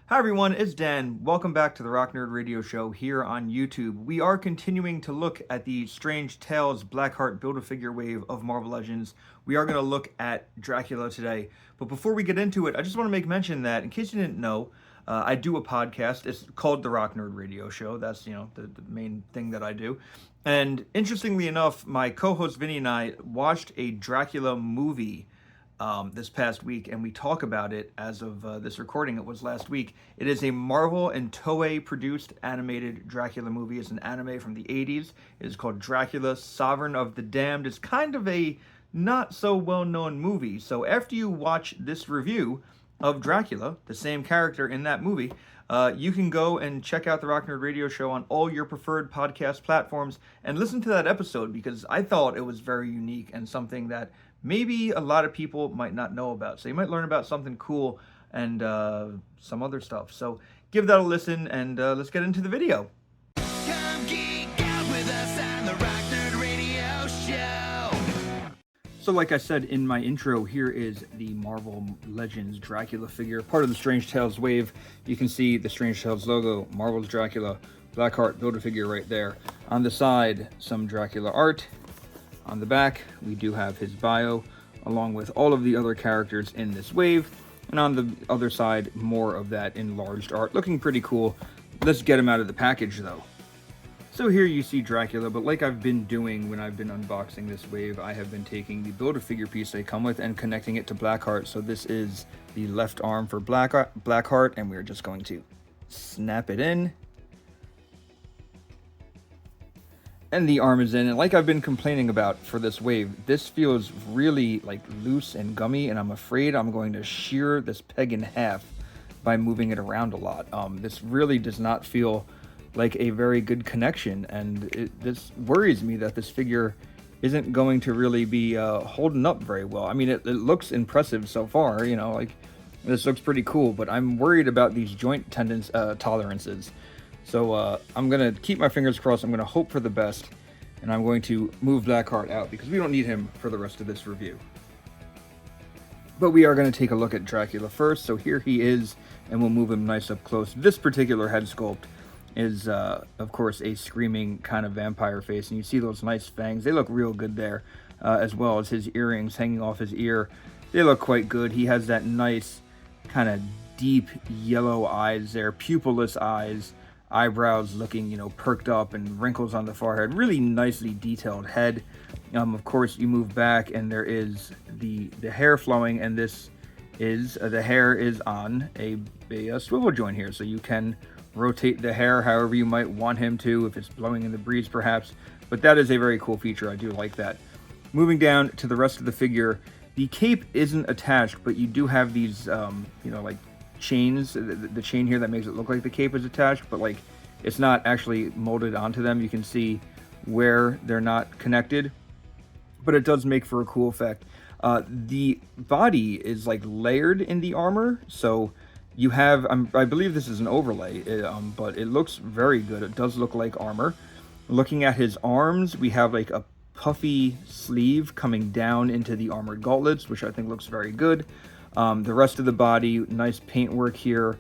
Hi everyone, it's Dan. Welcome back to the Rock Nerd Radio Show here on YouTube. We are continuing to look at the Strange Tales Blackheart Build-A-Figure wave of Marvel Legends. We are going to look at Dracula today. But before we get into it, I just want to make mention that, in case you didn't know, I do a podcast. It's called the Rock Nerd Radio Show. That's, the main thing that I do. And interestingly enough, my co-host Vinny and I watched a Dracula movie this past week, and we talk about it as of this recording. It was last week. It is a Marvel and Toei produced animated Dracula movie. It's an anime from the 80s. It is called Dracula, Sovereign of the Damned. It's kind of a not so well-known movie. So after you watch this review of Dracula, the same character in that movie, you can go and check out the Rock Nerd Radio Show on all your preferred podcast platforms and listen to that episode, because I thought it was very unique and something that maybe a lot of people might not know about. So you might learn about something cool and some other stuff. So give that a listen, and let's get into the video. Come geek out with us on the Rock Nerd Radio Show. So like I said in my intro, here is the Marvel Legends Dracula figure, part of the Strange Tales wave. You can see the Strange Tales logo, Marvel's Dracula, Blackheart Build-A-Figure right there. On the side, some Dracula art. On the back, we do have his bio, along with all of the other characters in this wave. And on the other side, more of that enlarged art, looking pretty cool. Let's get him out of the package, though. So here you see Dracula, but like I've been doing when I've been unboxing this wave, I have been taking the Build-A-Figure piece they come with and connecting it to Blackheart. So this is the left arm for Blackheart, and we're just going to snap it in. And the arm is in, and like I've been complaining about for this wave, this feels really like loose and gummy, and I'm afraid I'm going to shear this peg in half by moving it around a lot. This really does not feel like a very good connection, and this worries me that this figure isn't going to really be holding up very well. I mean, it looks impressive so far, like this looks pretty cool, but I'm worried about these joint tolerances. So I'm going to keep my fingers crossed. I'm going to hope for the best, and I'm going to move Blackheart out because we don't need him for the rest of this review. But we are going to take a look at Dracula first. So here he is, and we'll move him nice up close. This particular head sculpt is, of course, a screaming kind of vampire face, and you see those nice fangs. They look real good there, as well as his earrings hanging off his ear. They look quite good. He has that nice kind of deep yellow eyes there, pupilless eyes. Eyebrows looking, perked up, and wrinkles on the forehead. Really nicely detailed head. Of course, you move back, and there is the hair flowing, and this is the hair is on a swivel joint here, so you can rotate the hair however you might want him to, if it's blowing in the breeze, perhaps. But that is a very cool feature. I do like that. Moving down to the rest of the figure, the cape isn't attached, but you do have these, like chains, the chain here that makes it look like the cape is attached, but like it's not actually molded onto them. You can see where they're not connected, but it does make for a cool effect. The body is like layered in the armor, so you have, I believe this is an overlay, but it looks very good. It does look like armor. Looking at his arms, we have like a puffy sleeve coming down into the armored gauntlets, which I think looks very good. The rest of the body, nice paint work here.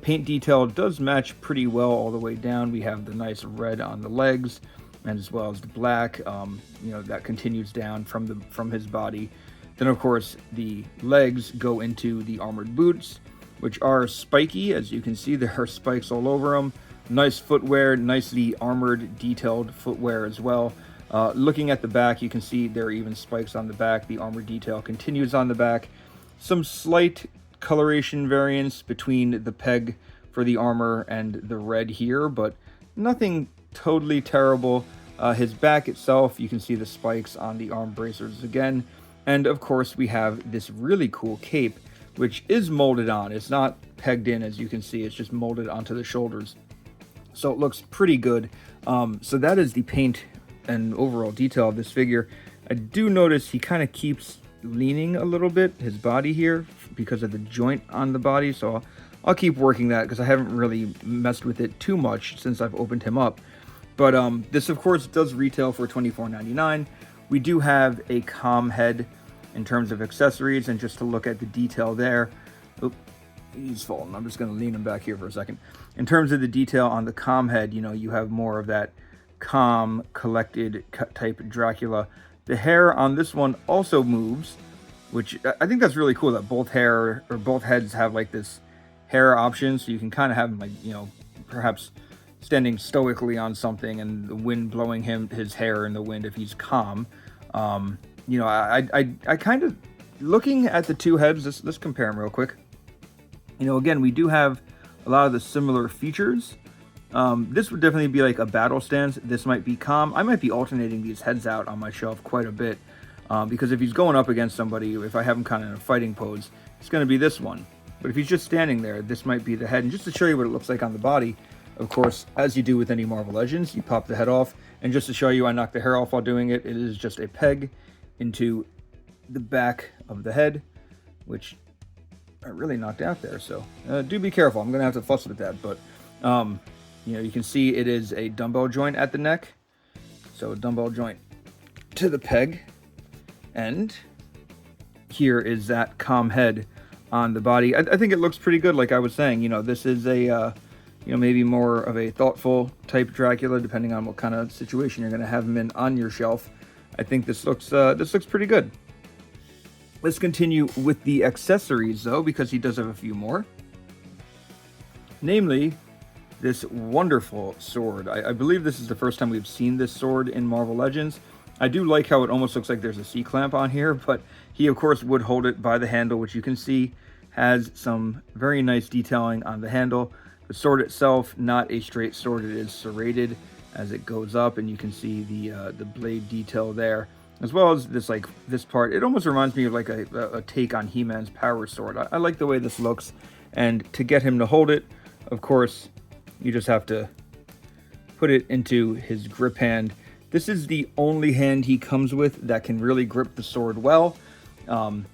Paint detail does match pretty well all the way down. We have the nice red on the legs, and as well as the black, that continues down from his body. Then, of course, the legs go into the armored boots, which are spiky. As you can see, there are spikes all over them. Nice footwear, nicely armored, detailed footwear as well. Looking at the back, you can see there are even spikes on the back. The armor detail continues on the back. Some slight coloration variance between the peg for the armor and the red here, but nothing totally terrible. His back itself, you can see the spikes on the arm bracers again. And of course, we have this really cool cape, which is molded on. It's not pegged in, as you can see. It's just molded onto the shoulders. So it looks pretty good. So that is the paint and overall detail of this figure. I do notice he kind of keeps leaning a little bit, his body here, because of the joint on the body. So I'll keep working that, because I haven't really messed with it too much since I've opened him up. But this, of course, does retail for $24.99. We do have a comm head in terms of accessories, and just to look at the detail there, He's falling. I'm just going to lean him back here for a second. In terms of the detail on the calm head, you know, you have more of that calm, collected type Dracula. The hair on this one also moves, which I think that's really cool that both heads have like this hair option, so you can kind of have him like, you know, perhaps standing stoically on something and the wind blowing his hair in the wind if he's calm. You know, I kind of, looking at the two heads, let's compare them real quick. You know, again, we do have a lot of the similar features. This would definitely be like a battle stance. This might be calm. I might be alternating these heads out on my shelf quite a bit, because if he's going up against somebody, if I have him kind of in a fighting pose, it's going to be this one. But if he's just standing there, this might be the head. And just to show you what it looks like on the body, of course, as you do with any Marvel Legends, you pop the head off. And just to show you I knocked the hair off while doing it, it is just a peg into the back of the head, which I really knocked out there. So do be careful. I'm going to have to fuss with that. But, you know, you can see it is a dumbbell joint at the neck. So a dumbbell joint to the peg. And here is that calm head on the body. I think it looks pretty good. Like I was saying, you know, this is a, you know, maybe more of a thoughtful type Dracula, depending on what kind of situation you're going to have him in on your shelf. I think this looks pretty good. Let's continue with the accessories, though, because he does have a few more. Namely, this wonderful sword. I believe this is the first time we've seen this sword in Marvel Legends. I do like how it almost looks like there's a C-clamp on here, but he, of course, would hold it by the handle, which you can see has some very nice detailing on the handle. The sword itself, not a straight sword. It is serrated as it goes up, and you can see the blade detail there, as well as this part. It almost reminds me of like a take on He-Man's power sword. I like the way this looks, and to get him to hold it, of course, you just have to put it into his grip hand. This is the only hand he comes with that can really grip the sword well, and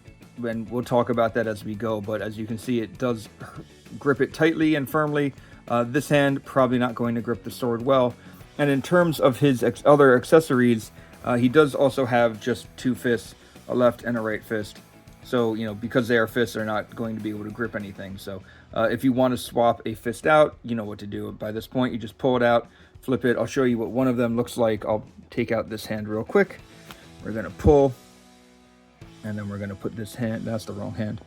we'll talk about that as we go, but as you can see, it does grip it tightly and firmly. This hand probably not going to grip the sword well. And in terms of his other accessories, he does also have just two fists, a left and a right fist. So, you know, because they are fists, they're not going to be able to grip anything. So if you want to swap a fist out, you know what to do. By this point, you just pull it out, flip it. I'll show you what one of them looks like. I'll take out this hand real quick. We're going to pull, and then we're going to put this hand, that's the wrong hand.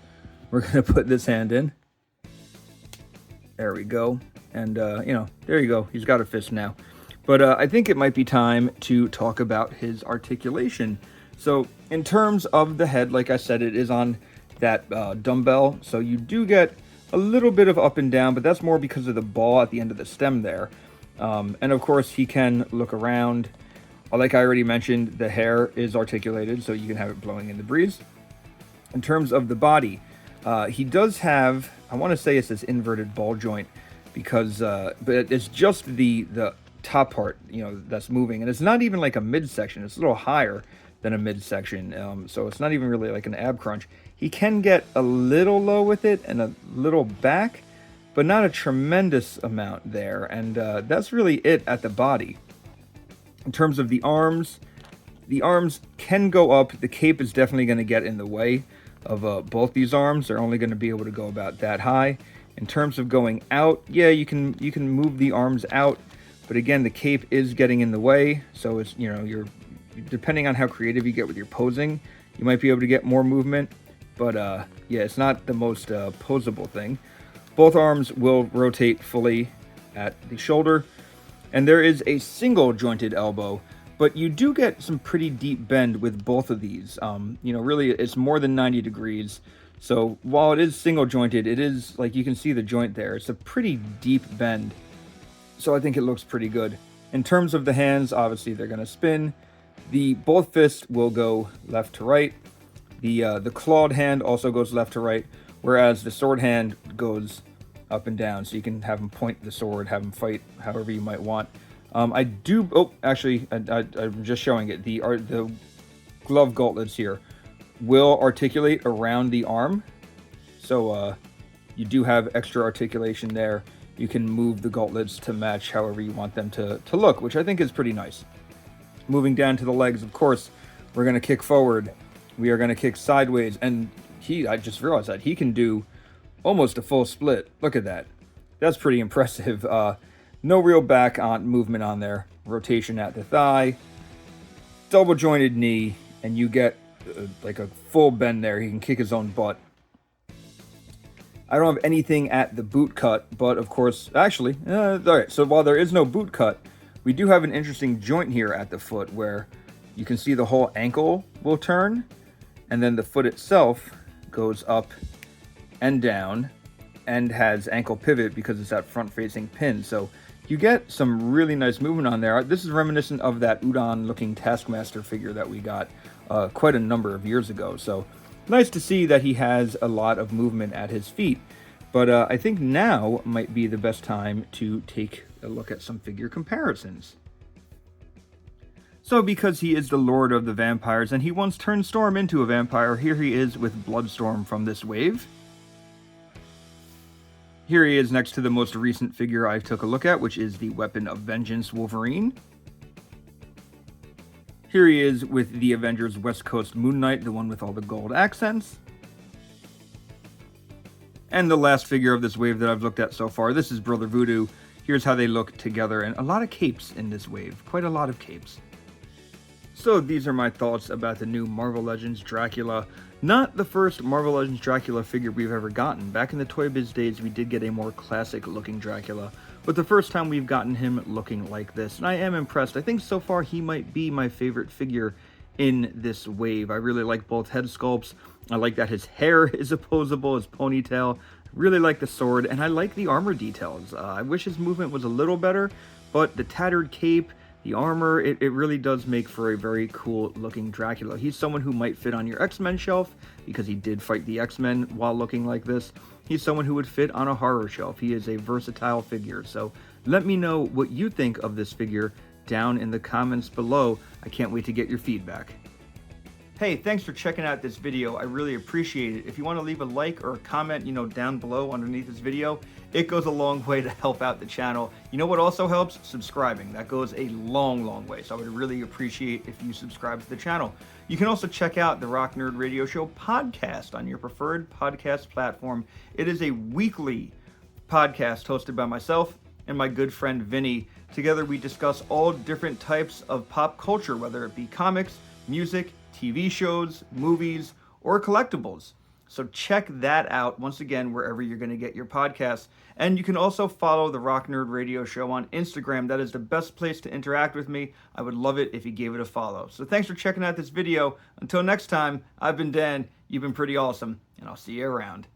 We're going to put this hand in. There we go. And, you know, there you go. He's got a fist now. But I think it might be time to talk about his articulation. So in terms of the head, like I said, it is on that dumbbell. So you do get a little bit of up and down, but that's more because of the ball at the end of the stem there. And of course, he can look around. Like I already mentioned, the hair is articulated, so you can have it blowing in the breeze. In terms of the body, he does have, I want to say it's this inverted ball joint, because but it's just the top part, you know, that's moving, and it's not even like a midsection. It's a little higher than a midsection, so it's not even really like an ab crunch. He can get a little low with it and a little back, but not a tremendous amount there, and that's really it at the body. In terms of the arms can go up. The cape is definitely going to get in the way of both these arms. They're only going to be able to go about that high. In terms of going out, yeah, you can move the arms out, but again, the cape is getting in the way. So it's, you know, you're depending on how creative you get with your posing, you might be able to get more movement. But yeah, it's not the most posable thing. Both arms will rotate fully at the shoulder, and there is a single jointed elbow, but you do get some pretty deep bend with both of these. You know, really, it's more than 90 degrees. So while it is single jointed, it is, like, you can see the joint there. It's a pretty deep bend. So I think it looks pretty good. In terms of the hands, obviously they're going to spin. Both fists will go left to right. The clawed hand also goes left to right, whereas the sword hand goes up and down. So you can have him point the sword, have him fight however you might want. I'm just showing it. The glove gauntlets here will articulate around the arm. So you do have extra articulation there. You can move the gauntlets to match however you want them to look, which I think is pretty nice. Moving down to the legs, of course, we're going to kick forward. We are going to kick sideways. And I just realized that he can do Almost a full split. Look at that. That's pretty impressive. No real back on movement on there. Rotation at the thigh, double jointed knee, and you get like a full bend there. He can kick his own butt. I don't have anything at the boot cut, but of course, actually, all right. So while there is no boot cut, we do have an interesting joint here at the foot where you can see the whole ankle will turn, and then the foot itself goes up and down and has ankle pivot because it's that front-facing pin. So you get some really nice movement on there. This is reminiscent of that Udon-looking Taskmaster figure that we got quite a number of years ago. So nice to see that he has a lot of movement at his feet. But I think now might be the best time to take a look at some figure comparisons. So because he is the Lord of the Vampires and he once turned Storm into a vampire, here he is with Bloodstorm from this wave. Here he is next to the most recent figure I took a look at, which is the Weapon of Vengeance Wolverine. Here he is with the Avengers West Coast Moon Knight, the one with all the gold accents. And the last figure of this wave that I've looked at so far, this is Brother Voodoo. Here's how they look together, and a lot of capes in this wave, quite a lot of capes. So these are my thoughts about the new Marvel Legends Dracula. Not the first Marvel Legends Dracula figure we've ever gotten. Back in the Toy Biz days, we did get a more classic looking Dracula, but the first time we've gotten him looking like this, and I am impressed. I think so far he might be my favorite figure in this wave. I really like both head sculpts. I like that his hair is opposable, his ponytail. I really like the sword, and I like the armor details. I wish his movement was a little better, but the tattered cape, the armor, it really does make for a very cool looking Dracula. He's someone who might fit on your X-Men shelf because he did fight the X-Men while looking like this. He's someone who would fit on a horror shelf. He is a versatile figure. So let me know what you think of this figure down in the comments below. I can't wait to get your feedback. Hey, thanks for checking out this video. I really appreciate it. If you want to leave a like or a comment, down below underneath this video, it goes a long way to help out the channel. You know what also helps? Subscribing. That goes a long, long way. So I would really appreciate if you subscribe to the channel. You can also check out the Rock Nerd Radio Show podcast on your preferred podcast platform. It is a weekly podcast hosted by myself and my good friend Vinny. Together we discuss all different types of pop culture, whether it be comics, music, TV shows, movies, or collectibles. So check that out, once again, wherever you're going to get your podcasts. And you can also follow the Rock Nerd Radio Show on Instagram. That is the best place to interact with me. I would love it if you gave it a follow. So thanks for checking out this video. Until next time, I've been Dan. You've been pretty awesome, and I'll see you around.